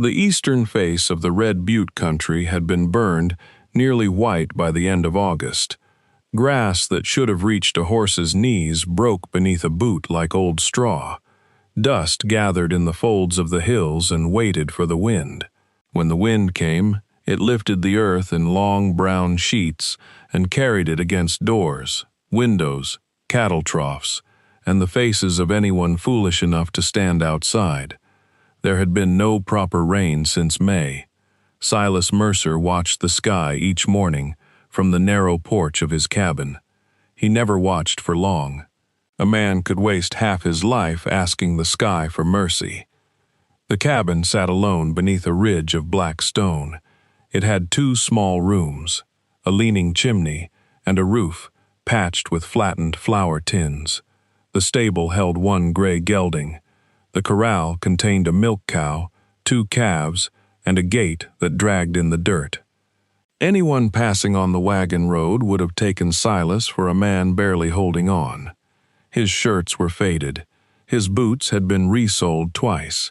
The eastern face of the red Butte Country had been burned nearly white by the end of August. Grass that should have reached a horse's knees broke beneath a boot like old straw. Dust gathered in the folds of the hills and waited for the wind. When the wind came, it lifted the earth in long brown sheets and carried it against doors, windows, cattle troughs, and the faces of anyone foolish enough to stand outside. There had been no proper rain since May. Silas Mercer watched the sky each morning from the narrow porch of his cabin. He never watched for long. A man could waste half his life asking the sky for mercy. The cabin sat alone beneath a ridge of black stone. It had 2 small rooms, a leaning chimney, and a roof patched with flattened flour tins. The stable held 1 gray gelding. The corral contained a milk cow, 2 calves, and a gate that dragged in the dirt. Anyone passing on the wagon road would have taken Silas for a man barely holding on. His shirts were faded. His boots had been resoled twice.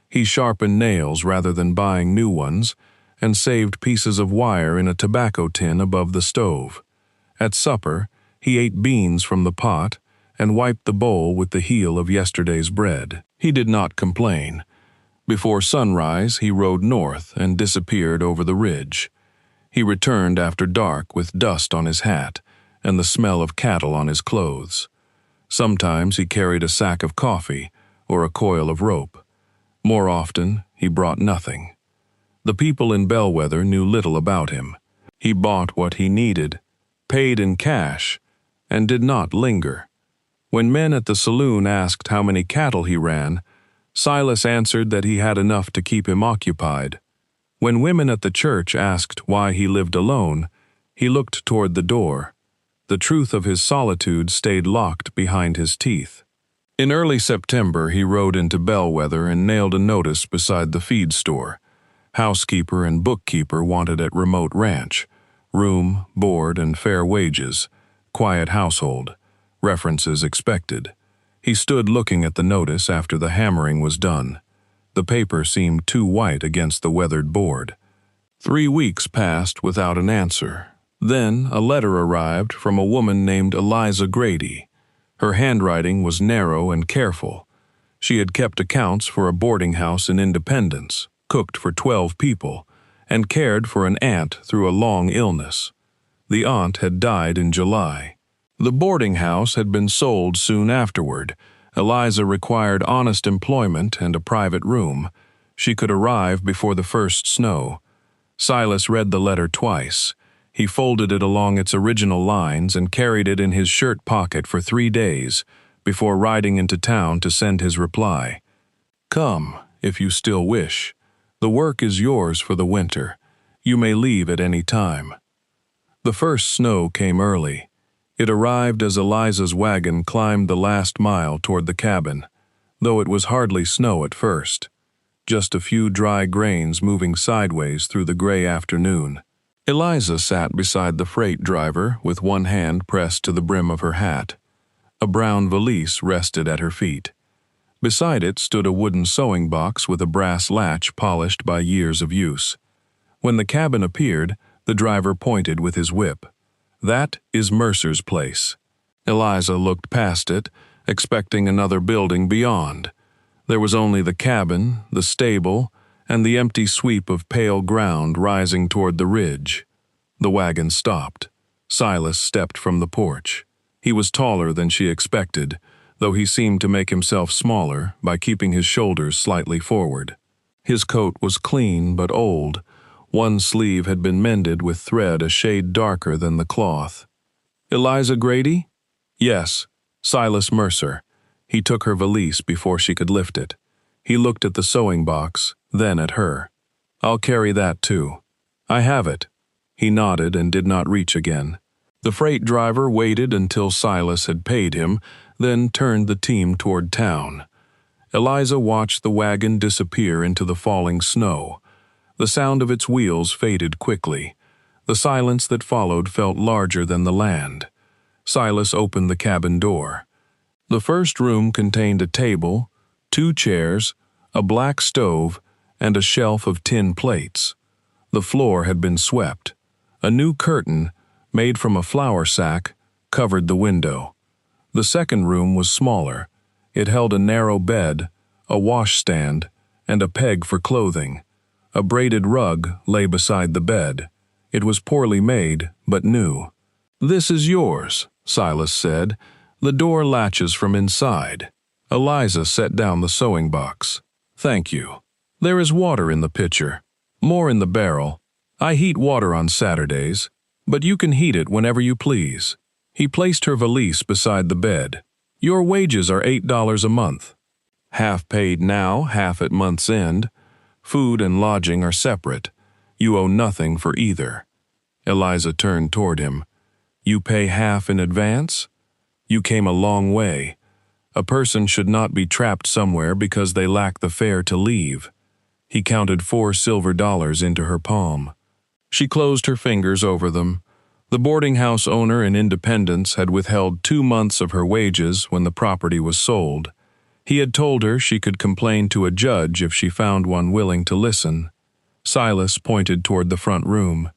He sharpened nails rather than buying new ones, and saved pieces of wire in a tobacco tin above the stove. At supper, he ate beans from the pot and wiped the bowl with the heel of yesterday's bread. He did not complain. Before sunrise, he rode north and disappeared over the ridge. He returned after dark with dust on his hat and the smell of cattle on his clothes. Sometimes he carried a sack of coffee or a coil of rope. More often, he brought nothing. The people in Bellwether knew little about him. He bought what he needed, paid in cash, and did not linger. When men at the saloon asked how many cattle he ran, Silas answered that he had enough to keep him occupied. When women at the church asked why he lived alone, he looked toward the door. The truth of his solitude stayed locked behind his teeth. In early September, he rode into Bellwether and nailed a notice beside the feed store. Housekeeper and bookkeeper wanted at remote ranch. Room, board, and fair wages. Quiet household. References expected. He stood looking at the notice after the hammering was done. The paper seemed too white against the weathered board. 3 weeks passed without an answer. Then a letter arrived from a woman named Eliza Grady. Her handwriting was narrow and careful. She had kept accounts for a boarding house in Independence, cooked for 12 people, and cared for an aunt through a long illness. The aunt had died in July. The boarding house had been sold soon afterward. Eliza required honest employment and a private room. She could arrive before the first snow. Silas read the letter twice. He folded it along its original lines and carried it in his shirt pocket for 3 days before riding into town to send his reply. "Come, if you still wish. The work is yours for the winter. You may leave at any time." The first snow came early. It arrived as Eliza's wagon climbed the last mile toward the cabin, though it was hardly snow at first. Just a few dry grains moving sideways through the gray afternoon. Eliza sat beside the freight driver with one hand pressed to the brim of her hat. A brown valise rested at her feet. Beside it stood a wooden sewing box with a brass latch polished by years of use. When the cabin appeared, the driver pointed with his whip. "That is Mercer's place." Eliza looked past it, expecting another building beyond. There was only the cabin, the stable, and the empty sweep of pale ground rising toward the ridge. The wagon stopped. Silas stepped from the porch. He was taller than she expected, though he seemed to make himself smaller by keeping his shoulders slightly forward. His coat was clean but old. One sleeve had been mended with thread a shade darker than the cloth. "Eliza Grady?" "Yes, Silas Mercer." He took her valise before she could lift it. He looked at the sewing box, then at her. "I'll carry that too." "I have it." He nodded and did not reach again. The freight driver waited until Silas had paid him, then turned the team toward town. Eliza watched the wagon disappear into the falling snow. The sound of its wheels faded quickly. The silence that followed felt larger than the land. Silas opened the cabin door. The first room contained a table, 2 chairs, a black stove, and a shelf of tin plates. The floor had been swept. A new curtain, made from a flour sack, covered the window. The second room was smaller. It held a narrow bed, a washstand, and a peg for clothing. A braided rug lay beside the bed. It was poorly made, but new. "This is yours," Silas said. "The door latches from inside." Eliza set down the sewing box. "Thank you. There is water in the pitcher. More in the barrel. I heat water on Saturdays, but you can heat it whenever you please." He placed her valise beside the bed. "Your wages are $8 a month. Half paid now, half at month's end. Food and lodging are separate. You owe nothing for either." Eliza turned toward him. "You pay half in advance? You came a long way. A person should not be trapped somewhere because they lack the fare to leave." He counted 4 silver dollars into her palm. She closed her fingers over them. The boarding house owner in Independence had withheld 2 months of her wages when the property was sold. He had told her she could complain to a judge if she found one willing to listen. Silas pointed toward the front room.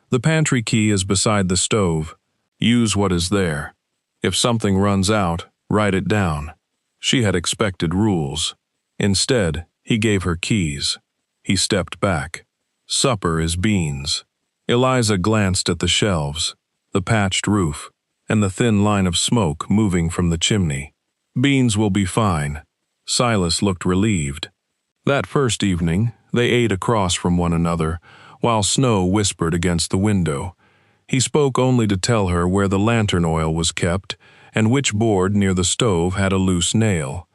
"The pantry key is beside the stove. Use what is there. If something runs out, write it down." She had expected rules. Instead, he gave her keys. He stepped back. "Supper is beans." Eliza glanced at the shelves, the patched roof, and the thin line of smoke moving from the chimney. "Beans will be fine." Silas looked relieved. That first evening, they ate across from one another, while snow whispered against the window. He spoke only to tell her where the lantern oil was kept and which board near the stove had a loose nail.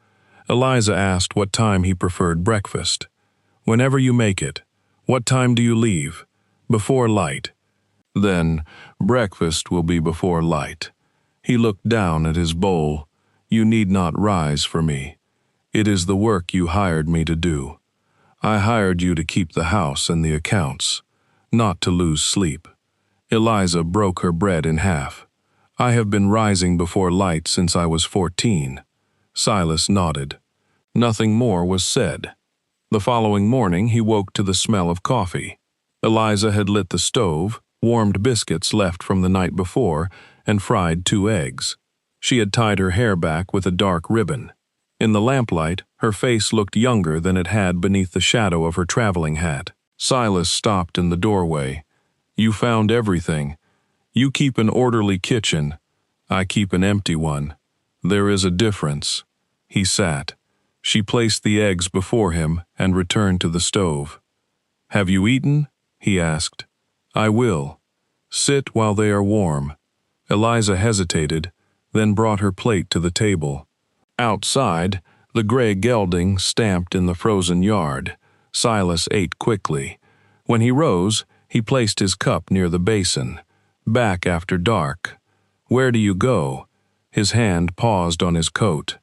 Eliza asked what time he preferred breakfast. "Whenever you make it. What time do you leave?" "Before light." "Then breakfast will be before light." He looked down at his bowl. "You need not rise for me. It is the work you hired me to do. I hired you to keep the house and the accounts, not to lose sleep." Eliza broke her bread in half. "I have been rising before light since I was 14. Silas nodded. Nothing more was said. The following morning he woke to the smell of coffee. Eliza had lit the stove, warmed biscuits left from the night before, and fried 2 eggs. She had tied her hair back with a dark ribbon. In the lamplight, her face looked younger than it had beneath the shadow of her traveling hat. Silas stopped in the doorway. "You found everything. You keep an orderly kitchen. I keep an empty one. There is a difference." He sat. She placed the eggs before him and returned to the stove. "Have you eaten?" he asked. "I will. Sit while they are warm." Eliza hesitated, then brought her plate to the table. Outside, the gray gelding stamped in the frozen yard. Silas ate quickly. When he rose, he placed his cup near the basin. "Back after dark." "Where do you go?" His hand paused on his coat.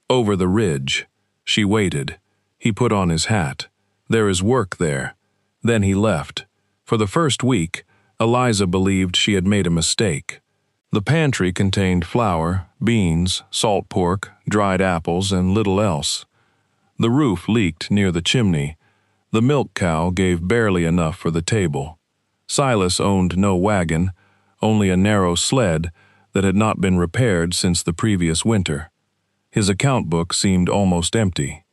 "Over the ridge." She waited. He put on his hat. "There is work there." Then he left. For the first week, Eliza believed she had made a mistake. The pantry contained flour, beans, salt pork, dried apples, and little else. The roof leaked near the chimney. The milk cow gave barely enough for the table. Silas owned no wagon, only a narrow sled that had not been repaired since the previous winter. His account book seemed almost empty.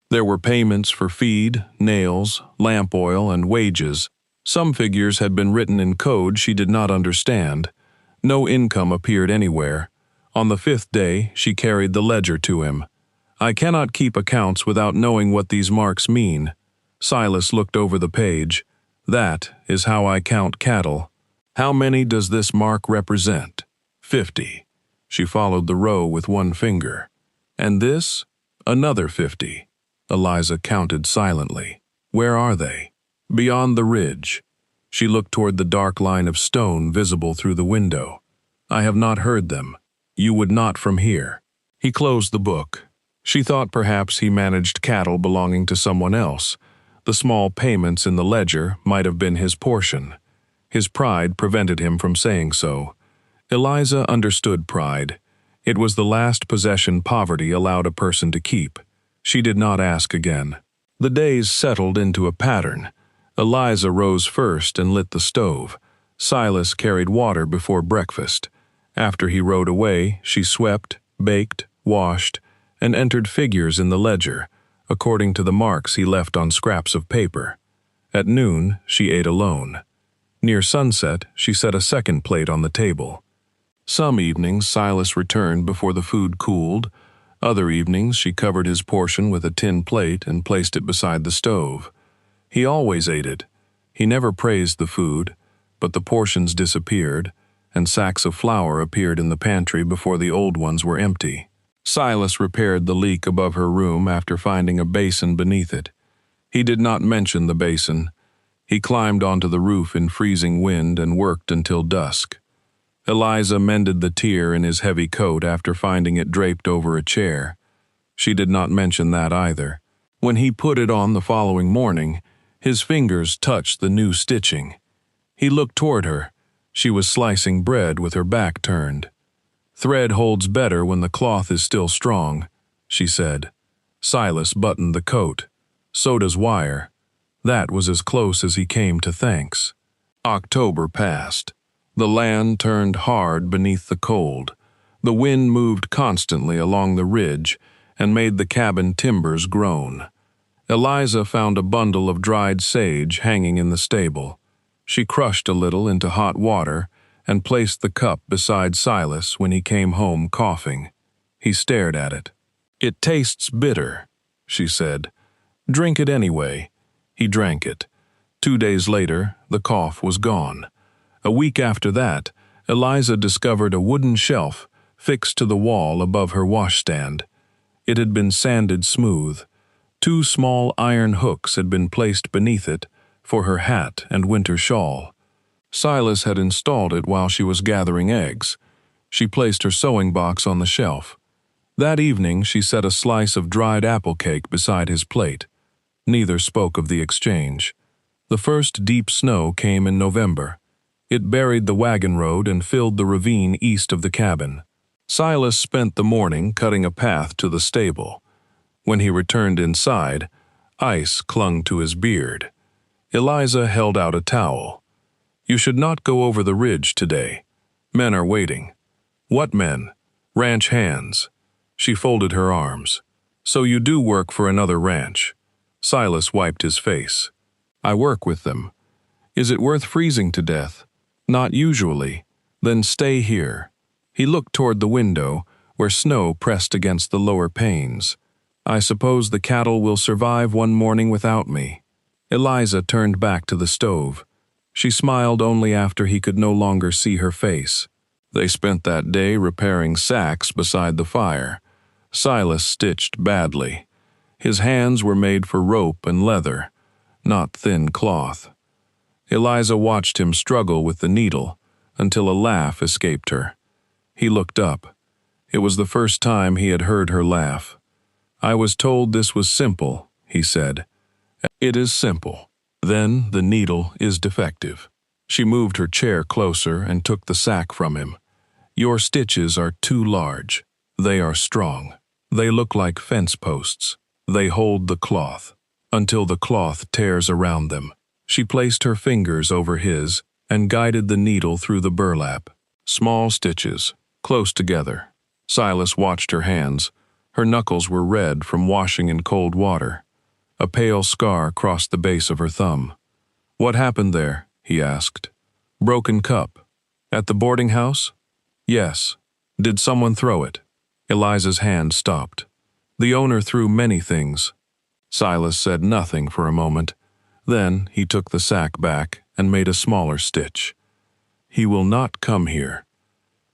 There were payments for feed, nails, lamp oil, and wages. Some figures had been written in code she did not understand. No income appeared anywhere. On the 5th day, she carried the ledger to him. "I cannot keep accounts without knowing what these marks mean." Silas looked over the page. "That is how I count cattle." "How many does this mark represent?" 50. She followed the row with one finger. "And this?" "Another 50. Eliza counted silently. "Where are they?" "Beyond the ridge." She looked toward the dark line of stone visible through the window. "I have not heard them. You would not from here." He closed the book. She thought perhaps he managed cattle belonging to someone else. The small payments in the ledger might have been his portion. His pride prevented him from saying so. Eliza understood pride. It was the last possession poverty allowed a person to keep. She did not ask again. The days settled into a pattern. Eliza rose first and lit the stove. Silas carried water before breakfast. After he rode away, she swept, baked, washed, and entered figures in the ledger, according to the marks he left on scraps of paper. At noon, she ate alone. Near sunset, she set a second plate on the table. Some evenings, Silas returned before the food cooled. Other evenings, she covered his portion with a tin plate and placed it beside the stove. He always ate it. He never praised the food, but the portions disappeared, and sacks of flour appeared in the pantry before the old ones were empty. Silas repaired the leak above her room after finding a basin beneath it. He did not mention the basin. He climbed onto the roof in freezing wind and worked until dusk. Eliza mended the tear in his heavy coat after finding it draped over a chair. She did not mention that either. When he put it on the following morning, his fingers touched the new stitching. He looked toward her. She was slicing bread with her back turned. "Thread holds better when the cloth is still strong," she said. Silas buttoned the coat. "So does wire." That was as close as he came to thanks. October passed. The land turned hard beneath the cold. The wind moved constantly along the ridge and made the cabin timbers groan. Eliza found a bundle of dried sage hanging in the stable. She crushed a little into hot water and placed the cup beside Silas when he came home coughing. He stared at it. "It tastes bitter," she said. "Drink it anyway." He drank it. 2 days later, the cough was gone. A week after that, Eliza discovered a wooden shelf fixed to the wall above her washstand. It had been sanded smooth. 2 small iron hooks had been placed beneath it for her hat and winter shawl. Silas had installed it while she was gathering eggs. She placed her sewing box on the shelf. That evening, she set a slice of dried apple cake beside his plate. Neither spoke of the exchange. The first deep snow came in November. It buried the wagon road and filled the ravine east of the cabin. Silas spent the morning cutting a path to the stable. When he returned inside, ice clung to his beard. Eliza held out a towel. "You should not go over the ridge today. Men are waiting." "What men?" "Ranch hands." She folded her arms. "So you do work for another ranch?" Silas wiped his face. "I work with them." "Is it worth freezing to death?" "Not usually." "Then stay here." He looked toward the window, where snow pressed against the lower panes. "I suppose the cattle will survive one morning without me." Eliza turned back to the stove. She smiled only after he could no longer see her face. They spent that day repairing sacks beside the fire. Silas stitched badly. His hands were made for rope and leather, not thin cloth. Eliza watched him struggle with the needle until a laugh escaped her. He looked up. It was the first time he had heard her laugh. "I was told this was simple," he said. "It is simple. Then the needle is defective." She moved her chair closer and took the sack from him. "Your stitches are too large. They are strong. They look like fence posts. They hold the cloth until the cloth tears around them." She placed her fingers over his and guided the needle through the burlap. Small stitches, close together. Silas watched her hands. Her knuckles were red from washing in cold water. A pale scar crossed the base of her thumb. "What happened there?" he asked. "Broken cup." "At the boarding house?" "Yes." "Did someone throw it?" Eliza's hand stopped. "The owner threw many things." Silas said nothing for a moment. Then he took the sack back and made a smaller stitch. "He will not come here."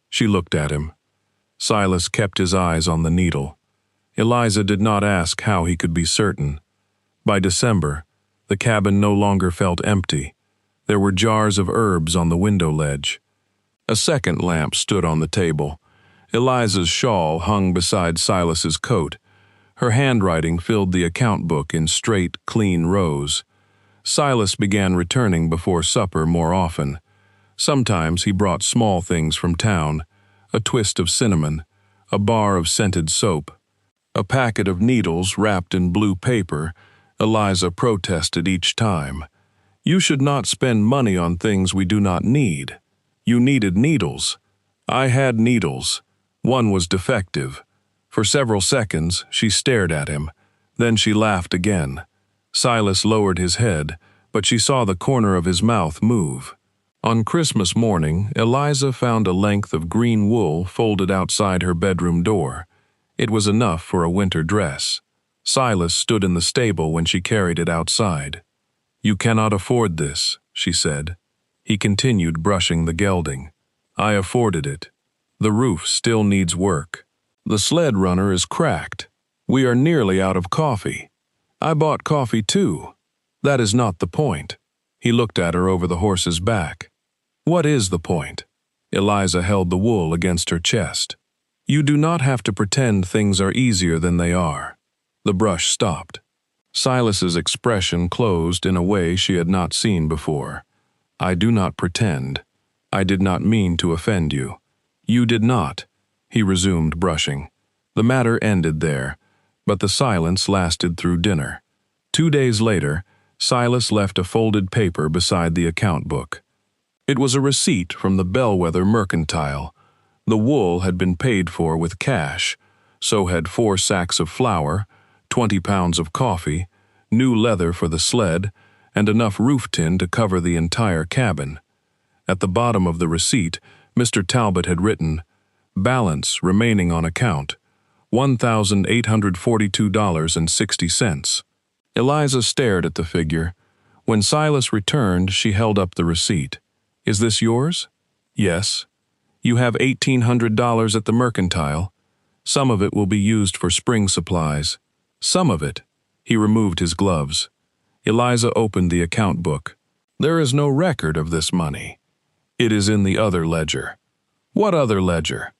She looked at him. Silas kept his eyes on the needle. Eliza did not ask how he could be certain. By December, the cabin no longer felt empty. There were jars of herbs on the window ledge. A second lamp stood on the table. Eliza's shawl hung beside Silas's coat. Her handwriting filled the account book in straight, clean rows. Silas began returning before supper more often. Sometimes he brought small things from town, a twist of cinnamon, a bar of scented soap, a packet of needles wrapped in blue paper, Eliza protested each time. You should not spend money on things we do not need. You needed needles. I had needles. One was defective. For several seconds, she stared at him. Then she laughed again. Silas lowered his head, but she saw the corner of his mouth move. On Christmas morning, Eliza found a length of green wool folded outside her bedroom door. It was enough for a winter dress. Silas stood in the stable when she carried it outside. You cannot afford this, she said. He continued brushing the gelding. I afforded it. The roof still needs work. The sled runner is cracked. We are nearly out of coffee. I bought coffee too. That is not the point. He looked at her over the horse's back. What is the point? Eliza held the wool against her chest. You do not have to pretend things are easier than they are. The brush stopped. Silas's expression closed in a way she had not seen before. I do not pretend. I did not mean to offend you. You did not, he resumed, brushing. The matter ended there, but the silence lasted through dinner. 2 days later, Silas left a folded paper beside the account book. It was a receipt from the Bellwether Mercantile. The wool had been paid for with cash, so had 4 sacks of flour, 20 pounds of coffee, new leather for the sled, and enough roof tin to cover the entire cabin. At the bottom of the receipt, Mr. Talbot had written, Balance remaining on account, $1,842.60. Eliza stared at the figure. When Silas returned, she held up the receipt. Is this yours? Yes. You have $1,800 at the mercantile. Some of it will be used for spring supplies. Some of it. He removed his gloves. Eliza opened the account book. There is no record of this money. It is in the other ledger. What other ledger?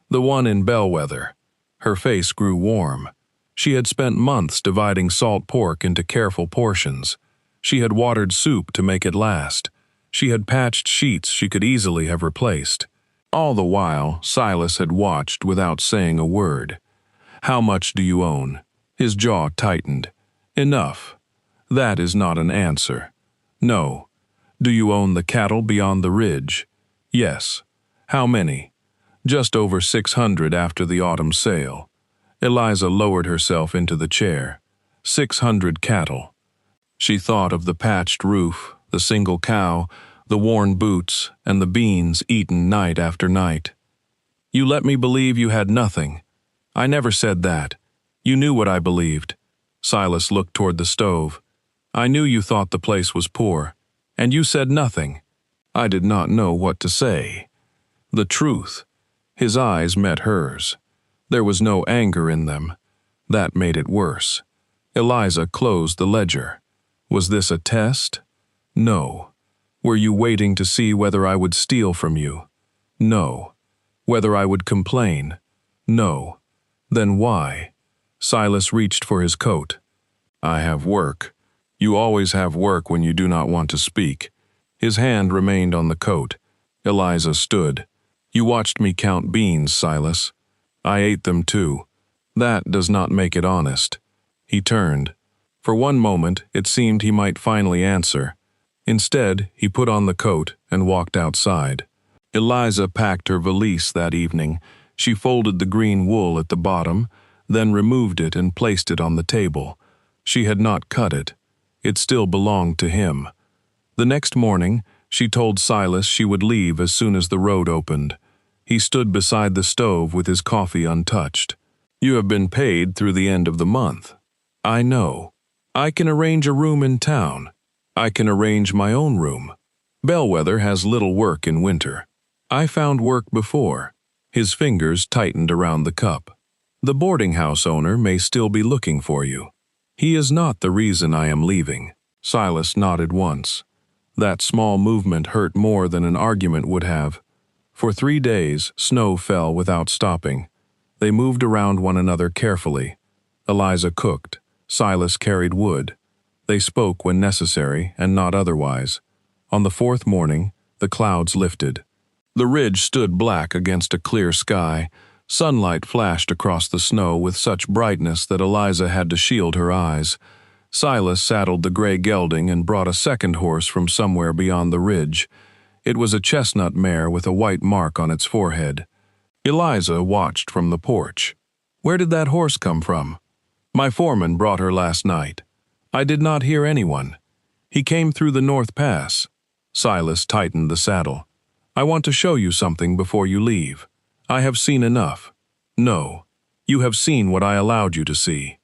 The one in Bellwether. Her face grew warm. She had spent months dividing salt pork into careful portions. She had watered soup to make it last. She had patched sheets she could easily have replaced. All the while, Silas had watched without saying a word. How much do you own? His jaw tightened. Enough. That is not an answer. No. Do you own the cattle beyond the ridge? Yes. How many? Just over 600 after the autumn sale. Eliza lowered herself into the chair. 600 cattle. She thought of the patched roof, the single cow, the worn boots, and the beans eaten night after night. You let me believe you had nothing. I never said that. You knew what I believed. Silas looked toward the stove. I knew you thought the place was poor, and you said nothing. I did not know what to say. The truth. His eyes met hers. There was no anger in them. That made it worse. Eliza closed the ledger. Was this a test? No. Were you waiting to see whether I would steal from you? No. Whether I would complain? No. Then why? Silas reached for his coat. I have work. You always have work when you do not want to speak. His hand remained on the coat. Eliza stood. You watched me count beans, Silas. I ate them too. That does not make it honest. He turned. For one moment, it seemed he might finally answer. Instead, he put on the coat and walked outside. Eliza packed her valise that evening. She folded the green wool at the bottom, then removed it and placed it on the table. She had not cut it. It still belonged to him. The next morning, she told Silas she would leave as soon as the road opened. He stood beside the stove with his coffee untouched. You have been paid through the end of the month. I know. I can arrange a room in town. I can arrange my own room. Bellwether has little work in winter. I found work before. His fingers tightened around the cup. The boarding house owner may still be looking for you. He is not the reason I am leaving. Silas nodded once. That small movement hurt more than an argument would have. For 3 days, snow fell without stopping. They moved around one another carefully. Eliza cooked. Silas carried wood. They spoke when necessary and not otherwise. On the 4th morning, the clouds lifted. The ridge stood black against a clear sky. Sunlight flashed across the snow with such brightness that Eliza had to shield her eyes. Silas saddled the gray gelding and brought a second horse from somewhere beyond the ridge. It was a chestnut mare with a white mark on its forehead. Eliza watched from the porch. "Where did that horse come from?" "My foreman brought her last night. I did not hear anyone. He came through the North Pass." Silas tightened the saddle. "I want to show you something before you leave. I have seen enough." "No, you have seen what I allowed you to see."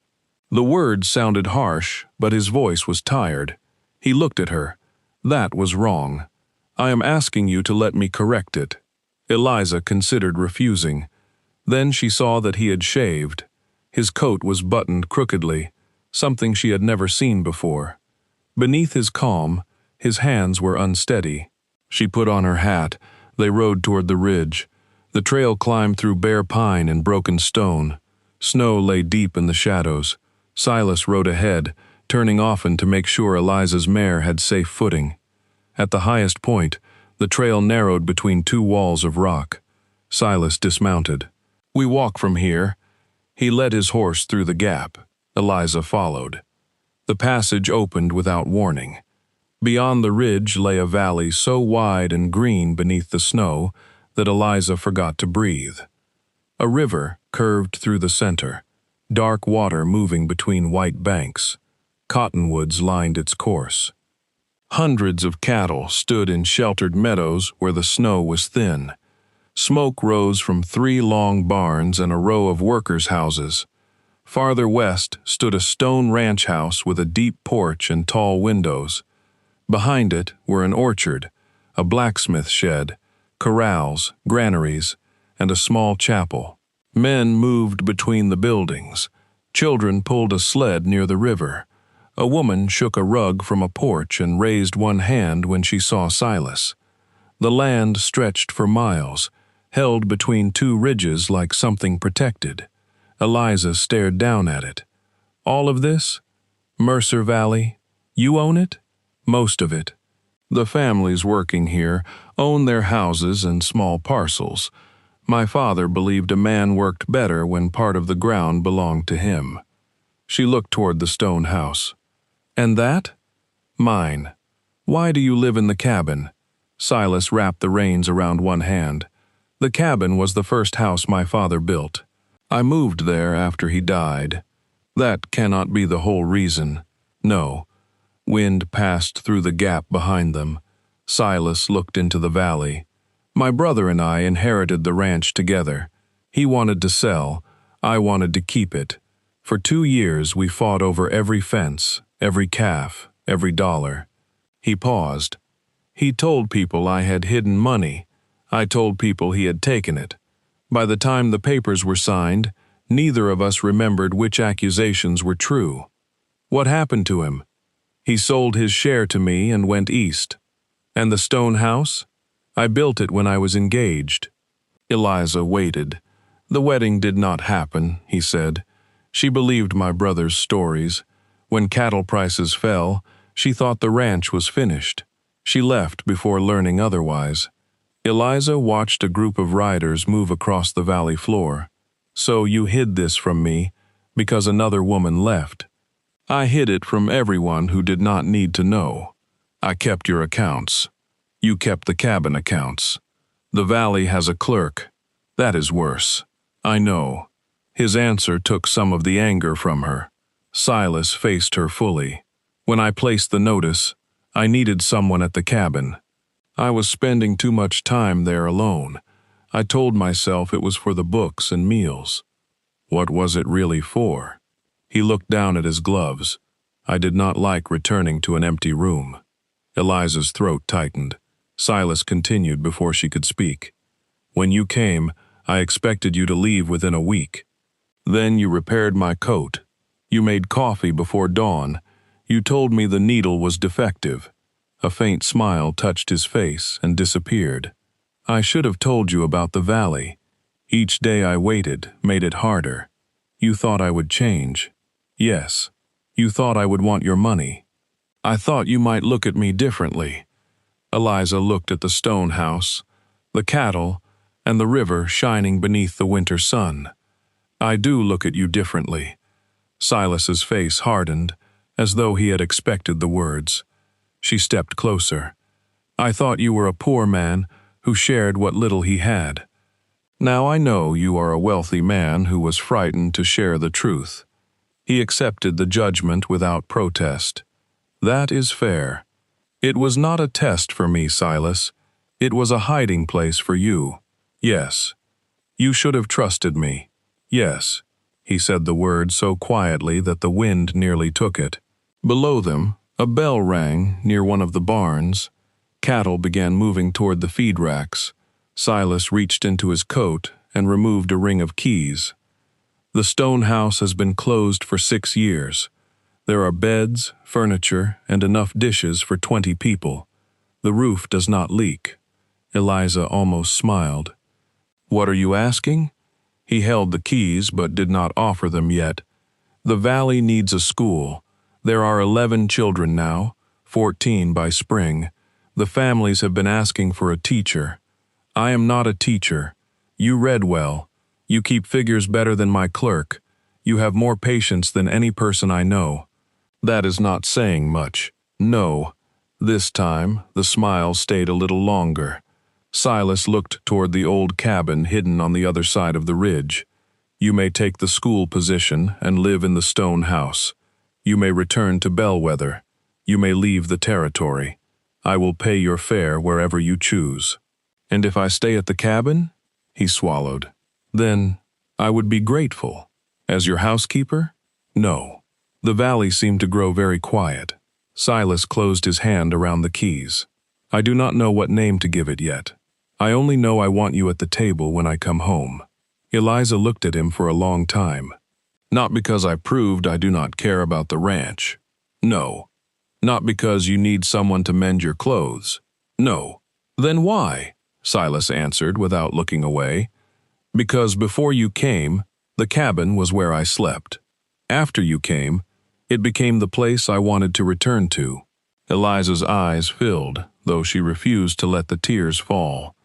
The words sounded harsh, but his voice was tired. He looked at her. "That was wrong. I am asking you to let me correct it." Eliza considered refusing. Then she saw that he had shaved. His coat was buttoned crookedly, something she had never seen before. Beneath his calm, his hands were unsteady. She put on her hat. They rode toward the ridge. The trail climbed through bare pine and broken stone. Snow lay deep in the shadows. Silas rode ahead, turning often to make sure Eliza's mare had safe footing. At the highest point, the trail narrowed between two walls of rock. Silas dismounted. "We walk from here." He led his horse through the gap. Eliza followed. The passage opened without warning. Beyond the ridge lay a valley so wide and green beneath the snow that Eliza forgot to breathe. A river curved through the center, dark water moving between white banks. Cottonwoods lined its course. Hundreds of cattle stood in sheltered meadows where the snow was thin. Smoke rose from 3 long barns and a row of workers' houses. Farther west stood a stone ranch house with a deep porch and tall windows. Behind it were an orchard, a blacksmith shed, corrals, granaries, and a small chapel. Men moved between the buildings. Children pulled a sled near the river. A woman shook a rug from a porch and raised one hand when she saw Silas. The land stretched for miles, held between 2 ridges like something protected. Eliza stared down at it. "All of this? Mercer Valley? You own it?" "Most of it. The families working here own their houses and small parcels. My father believed a man worked better when part of the ground belonged to him." She looked toward the stone house. "And that?" "Mine. Why do you live in the cabin?" Silas wrapped the reins around one hand. "The cabin was the first house my father built. I moved there after he died. That cannot be the whole reason." "No." Wind passed through the gap behind them. Silas looked into the valley. "My brother and I inherited the ranch together. He wanted to sell. I wanted to keep it. For 2 years we fought over every fence, every calf, every dollar." He paused. "He told people I had hidden money. I told people he had taken it. By the time the papers were signed, neither of us remembered which accusations were true. What happened to him? He sold his share to me and went east. And the stone house? I built it when I was engaged." Eliza waited. "The wedding did not happen," he said. "She believed my brother's stories. When cattle prices fell, she thought the ranch was finished. She left before learning otherwise." Eliza watched a group of riders move across the valley floor. "So you hid this from me because another woman left." "I hid it from everyone who did not need to know. I kept your accounts. You kept the cabin accounts. The valley has a clerk. That is worse." "I know." His answer took some of the anger from her. Silas faced her fully. "When I placed the notice, I needed someone at the cabin. I was spending too much time there alone. I told myself it was for the books and meals." "What was it really for?" He looked down at his gloves. "I did not like returning to an empty room." Eliza's throat tightened. Silas continued before she could speak. "When you came, I expected you to leave within a week. Then you repaired my coat. You made coffee before dawn. You told me the needle was defective." A faint smile touched his face and disappeared. "I should have told you about the valley. Each day I waited made it harder. You thought I would change. Yes, you thought I would want your money. I thought you might look at me differently." Eliza looked at the stone house, the cattle, and the river shining beneath the winter sun. "I do look at you differently." Silas's face hardened, as though he had expected the words. She stepped closer. "I thought you were a poor man who shared what little he had. Now I know you are a wealthy man who was frightened to share the truth." He accepted the judgment without protest. "That is fair. It was not a test for me, Silas. It was a hiding place for you. Yes. You should have trusted me. Yes." He said the word so quietly that the wind nearly took it. Below them, a bell rang near one of the barns. Cattle began moving toward the feed racks. Silas reached into his coat and removed a ring of keys. "The stone house has been closed for 6 years. There are beds, furniture, and enough dishes for 20 people. The roof does not leak." Eliza almost smiled. "What are you asking?" He held the keys but did not offer them yet. "The valley needs a school. There are 11 children now, 14 by spring. The families have been asking for a teacher. I am not a teacher. You read well. You keep figures better than my clerk. You have more patience than any person I know. That is not saying much. No." This time, the smile stayed a little longer. Silas looked toward the old cabin hidden on the other side of the ridge. "You may take the school position and live in the stone house. You may return to Bellwether. You may leave the territory. I will pay your fare wherever you choose." "And if I stay at the cabin?" He swallowed. "Then I would be grateful. As your housekeeper?" "No." The valley seemed to grow very quiet. Silas closed his hand around the keys. "I do not know what name to give it yet. I only know I want you at the table when I come home." Eliza looked at him for a long time. "Not because I proved I do not care about the ranch. No. Not because you need someone to mend your clothes. No." "Then why?" Silas answered without looking away. "Because before you came, the cabin was where I slept. After you came, it became the place I wanted to return to." Eliza's eyes filled, though she refused to let the tears fall.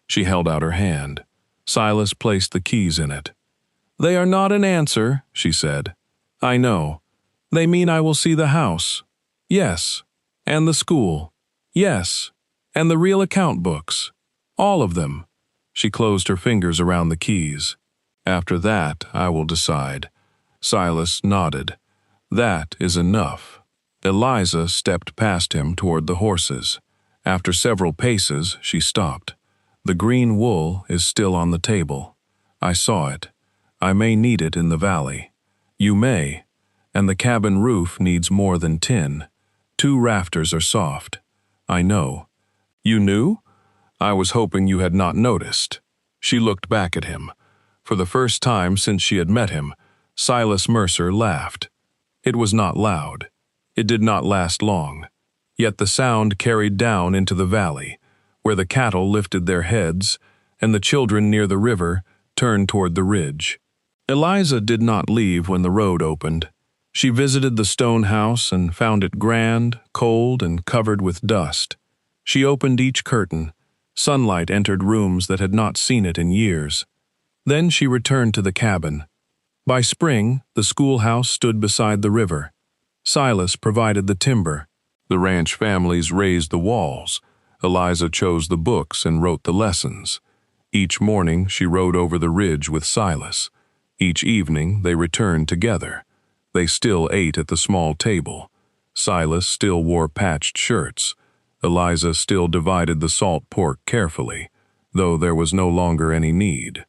She held out her hand. Silas placed the keys in it. "They are not an answer," she said. "I know. They mean I will see the house. Yes. And the school. Yes. And the real account books. All of them." She closed her fingers around the keys. "After that, I will decide." Silas nodded. "That is enough." Eliza stepped past him toward the horses. After several paces, she stopped. "The green wool is still on the table. I saw it. I may need it in the valley." "You may. And the cabin roof needs more than tin. 2 rafters are soft." "I know." "You knew? I was hoping you had not noticed." She looked back at him. For the first time since she had met him, Silas Mercer laughed. It was not loud. It did not last long. Yet the sound carried down into the valley, where the cattle lifted their heads, and the children near the river turned toward the ridge. Eliza did not leave when the road opened. She visited the stone house and found it grand, cold, and covered with dust. She opened each curtain. Sunlight entered rooms that had not seen it in years. Then she returned to the cabin. By spring, the schoolhouse stood beside the river. Silas provided the timber. The ranch families raised the walls. Eliza chose the books and wrote the lessons. Each morning she rode over the ridge with Silas. Each evening they returned together. They still ate at the small table. Silas still wore patched shirts. Eliza still divided the salt pork carefully, though there was no longer any need.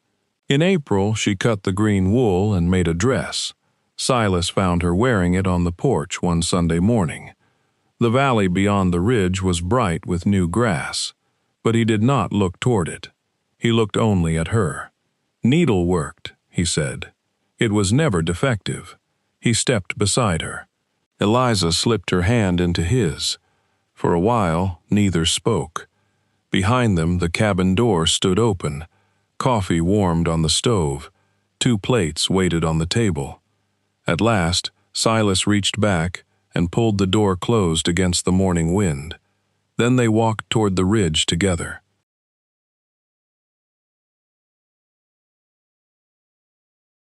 In April she cut the green wool and made a dress. Silas found her wearing it on the porch one Sunday morning. The valley beyond the ridge was bright with new grass, but he did not look toward it. He looked only at her. "Needle worked," he said. "It was never defective." He stepped beside her. Eliza slipped her hand into his. For a while, neither spoke. Behind them, the cabin door stood open. Coffee warmed on the stove. 2 plates waited on the table. At last, Silas reached back and pulled the door closed against the morning wind. Then they walked toward the ridge together.